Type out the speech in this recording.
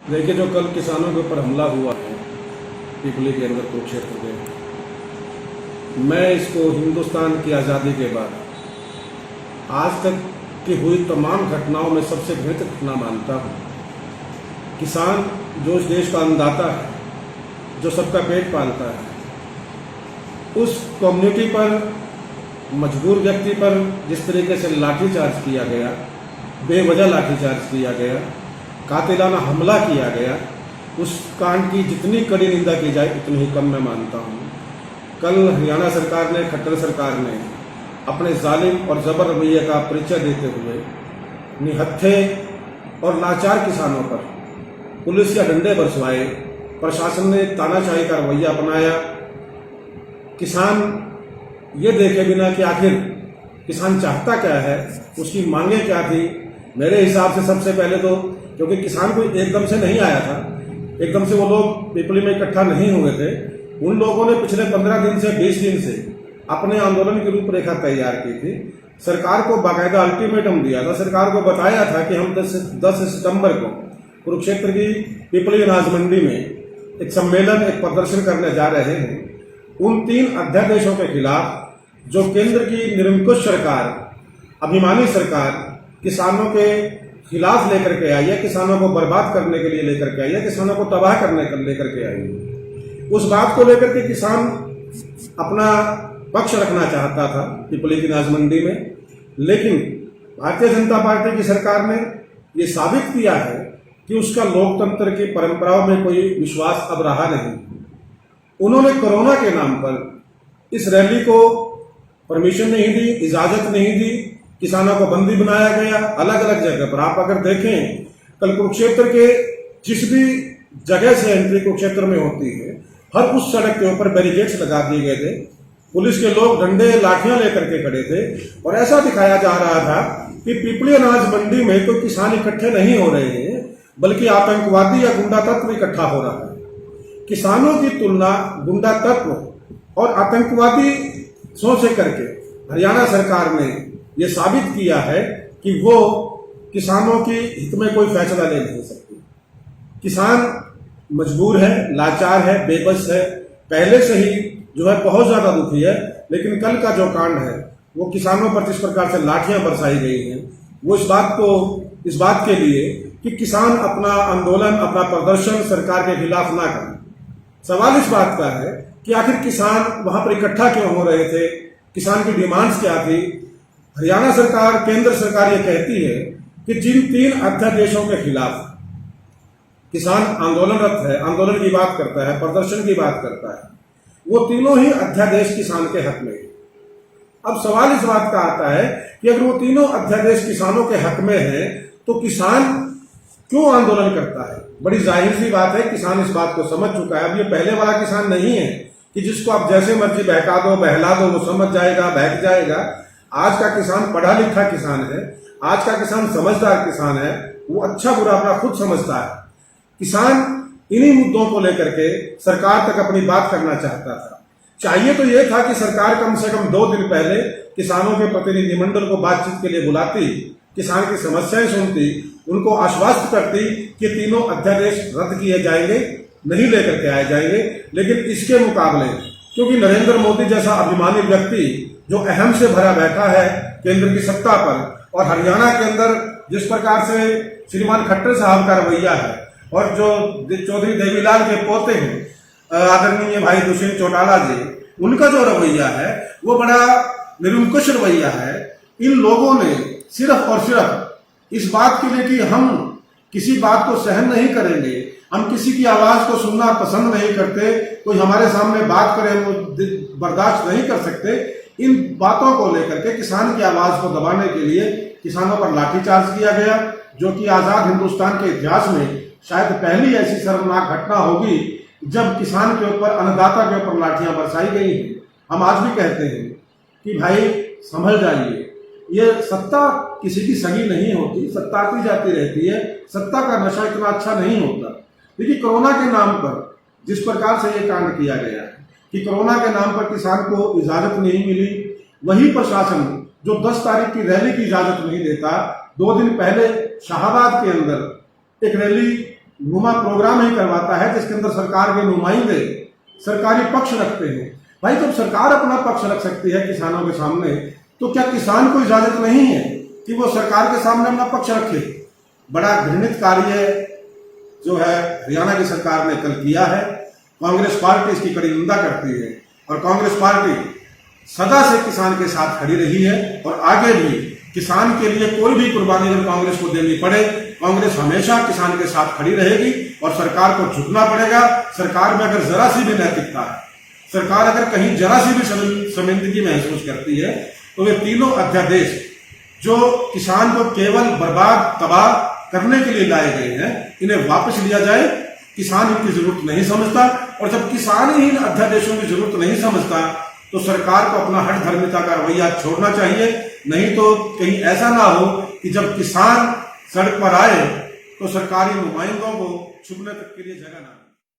देखिए, जो कल किसानों के ऊपर हमला हुआ है पिपली के अंदर कुरुक्षेत्र में, मैं इसको हिंदुस्तान की आज़ादी के बाद आज तक की हुई तमाम घटनाओं में सबसे घृणित घटना मानता हूँ। किसान जो इस देश का अन्नदाता है, जो सबका पेट पालता है, उस कम्युनिटी पर, मजबूर व्यक्ति पर जिस तरीके से लाठीचार्ज किया गया, बेवजह लाठीचार्ज किया गया, कातिलाना हमला किया गया, उस कांड की जितनी कड़ी निंदा की जाए उतनी ही कम मैं मानता हूँ। कल हरियाणा सरकार ने, खट्टर सरकार ने अपने जालिम और जबर रवैये का परिचय देते हुए निहत्थे और लाचार किसानों पर पुलिस या डंडे बरसवाए। प्रशासन ने तानाशाही का रवैया अपनाया। किसान ये देखे बिना कि आखिर किसान चाहता क्या है, उसकी मांगे क्या थी। मेरे हिसाब से सबसे पहले तो, क्योंकि किसान कोई एकदम से नहीं आया था, एकदम से वो लोग पिपली में इकट्ठा नहीं हुए थे, उन लोगों ने पिछले 15 दिन से 20 दिन से अपने आंदोलन की रूपरेखा तैयार की थी। सरकार को बाकायदा अल्टीमेटम दिया था, सरकार को बताया था कि हम 10 सितंबर को कुरुक्षेत्र की पिपली अनाज मंडी में एक सम्मेलन, एक प्रदर्शन करने जा रहे हैं। उन 3 अध्यादेशों के खिलाफ जो केंद्र की निरंकुश सरकार, अभिमानी सरकार किसानों के खिलाफ लेकर के आई है, किसानों को बर्बाद करने के लिए लेकर के आई है, किसानों को तबाह करने के लेकर के आई है, उस बात को लेकर के किसान अपना पक्ष रखना चाहता था पिपली की अनाज मंडी में। लेकिन भारतीय जनता पार्टी की सरकार ने ये साबित किया है कि उसका लोकतंत्र की परंपराओं में कोई विश्वास अब रहा नहीं। उन्होंने कोरोना के नाम पर इस रैली को परमिशन नहीं दी, इजाजत नहीं दी, किसानों को बंदी बनाया गया अलग अलग जगह पर। आप अगर देखें, कल कुरुक्षेत्र के जिस भी जगह से एंट्री कुरुक्षेत्र में होती है, हर उस सड़क के ऊपर बैरिकेड्स लगा दिए गए थे। पुलिस के लोग डंडे लाठियां लेकर के खड़े थे और ऐसा दिखाया जा रहा था कि पिपली अनाज मंडी में कोई किसान इकट्ठे नहीं हो रहे हैं, बल्कि आतंकवादी या गुंडा तत्व इकट्ठा हो रहा है। किसानों की तुलना गुंडा तत्व और आतंकवादी से करके हरियाणा सरकार ने यह साबित किया है कि वो किसानों के हित में कोई फैसला ले नहीं सकती। किसान मजबूर है, लाचार है, बेबस है, पहले से ही जो है बहुत ज्यादा दुखी है। लेकिन कल का जो कांड है वो किसानों पर जिस प्रकार से लाठियां बरसाई गई हैं, वो इस बात के लिए कि किसान अपना आंदोलन, अपना प्रदर्शन सरकार के खिलाफ ना करें। सवाल इस बात का है कि आखिर किसान वहां पर इकट्ठा क्यों हो रहे थे, किसान की डिमांड्स क्या थी। हरियाणा सरकार, केंद्र सरकार ये कहती है कि जिन 3 अध्यादेशों के खिलाफ किसान आंदोलनरत है, आंदोलन की बात करता है, प्रदर्शन की बात करता है, वो तीनों ही अध्यादेश किसान के हक में है। अब सवाल इस बात का आता है कि अगर वो तीनों अध्यादेश किसानों के हक में है तो किसान क्यों आंदोलन करता है। बड़ी जाहिर सी बात है, किसान इस बात को समझ चुका है। अब ये पहले वाला किसान नहीं है कि जिसको आप जैसे मर्जी बहका दो, बहला दो, वो समझ जाएगा, बहक जाएगा। आज का किसान पढ़ा लिखा किसान है, आज का किसान समझदार किसान है, वो अच्छा बुरा अपना खुद समझता है। किसान इन्हीं मुद्दों को लेकर के सरकार तक अपनी बात करना चाहता था। चाहिए तो यह था कि सरकार कम से कम 2 दिन पहले किसानों के प्रतिनिधिमंडल को बातचीत के लिए बुलाती, किसान की समस्याएं सुनती, उनको आश्वस्त करती कि तीनों अध्यादेश रद्द किए जाएंगे, नहीं लेकर के आए जाएंगे। लेकिन इसके मुकाबले, क्योंकि नरेंद्र मोदी जैसा अभिमानी व्यक्ति जो अहम से भरा बैठा है केंद्र की सत्ता पर, और हरियाणा के अंदर जिस प्रकार से श्रीमान खट्टर साहब का रवैया है, और जो चौधरी देवीलाल के पोते हैं आदरणीय भाई दुष्यंत चौटाला जी, उनका जो रवैया है वो बड़ा निरंकुश रवैया है। इन लोगों ने सिर्फ और सिर्फ इस बात के लिए कि हम किसी बात को सहन नहीं करेंगे, हम किसी की आवाज को सुनना पसंद नहीं करते, कोई हमारे सामने बात करे हम बर्दाश्त नहीं कर सकते, इन बातों को लेकर के किसान की आवाज को दबाने के लिए किसानों पर लाठीचार्ज किया गया, जो कि आजाद हिंदुस्तान के इतिहास में शायद पहली ऐसी शर्मनाक घटना होगी जब किसान के ऊपर, अन्नदाता के ऊपर लाठियां बरसाई गई हैं। हम आज भी कहते हैं कि भाई संभल जाइए, ये सत्ता किसी की सगी नहीं होती, सत्ता आती जाती रहती है, सत्ता का नशा इतना अच्छा नहीं होता। देखिए, कोरोना के नाम पर जिस प्रकार से ये कांड किया गया है कि कोरोना के नाम पर किसान को इजाजत नहीं मिली, वही प्रशासन जो 10 तारीख की रैली की इजाजत नहीं देता, 2 दिन पहले शाहबाद के अंदर एक रैली नुमा प्रोग्राम ही करवाता है जिसके अंदर सरकार के नुमाइंदे सरकारी पक्ष रखते हैं। भाई जब सरकार अपना पक्ष रख सकती है किसानों के सामने, तो क्या किसान को इजाजत नहीं है कि वो सरकार के सामने अपना पक्ष रखे? बड़ा घृणित कार्य जो है हरियाणा की सरकार ने कल किया है। कांग्रेस पार्टी इसकी कड़ी निंदा करती है और कांग्रेस पार्टी सदा से किसान के साथ खड़ी रही है और आगे भी किसान के लिए कोई भी कुर्बानी अगर कांग्रेस को देनी पड़े, कांग्रेस हमेशा किसान के साथ खड़ी रहेगी और सरकार को झुकना पड़ेगा। सरकार में अगर जरा सी भी नैतिकता है, सरकार अगर कहीं जरा सी भी शर्मिंदगी महसूस करती है, तो वे तीनों अध्यादेश जो किसान को केवल बर्बाद तबाह करने के लिए लाए गए हैं, इन्हें वापस लिया जाए। किसान इनकी जरूरत नहीं समझता, और जब किसान ही इन अध्यादेशों की जरूरत नहीं समझता तो सरकार को अपना हठ धर्मिता का रवैया छोड़ना चाहिए। नहीं तो कहीं ऐसा ना हो कि जब किसान सड़क पर आए तो सरकारी नुमाइंदों को छुपने तक के लिए जगह ना मिले।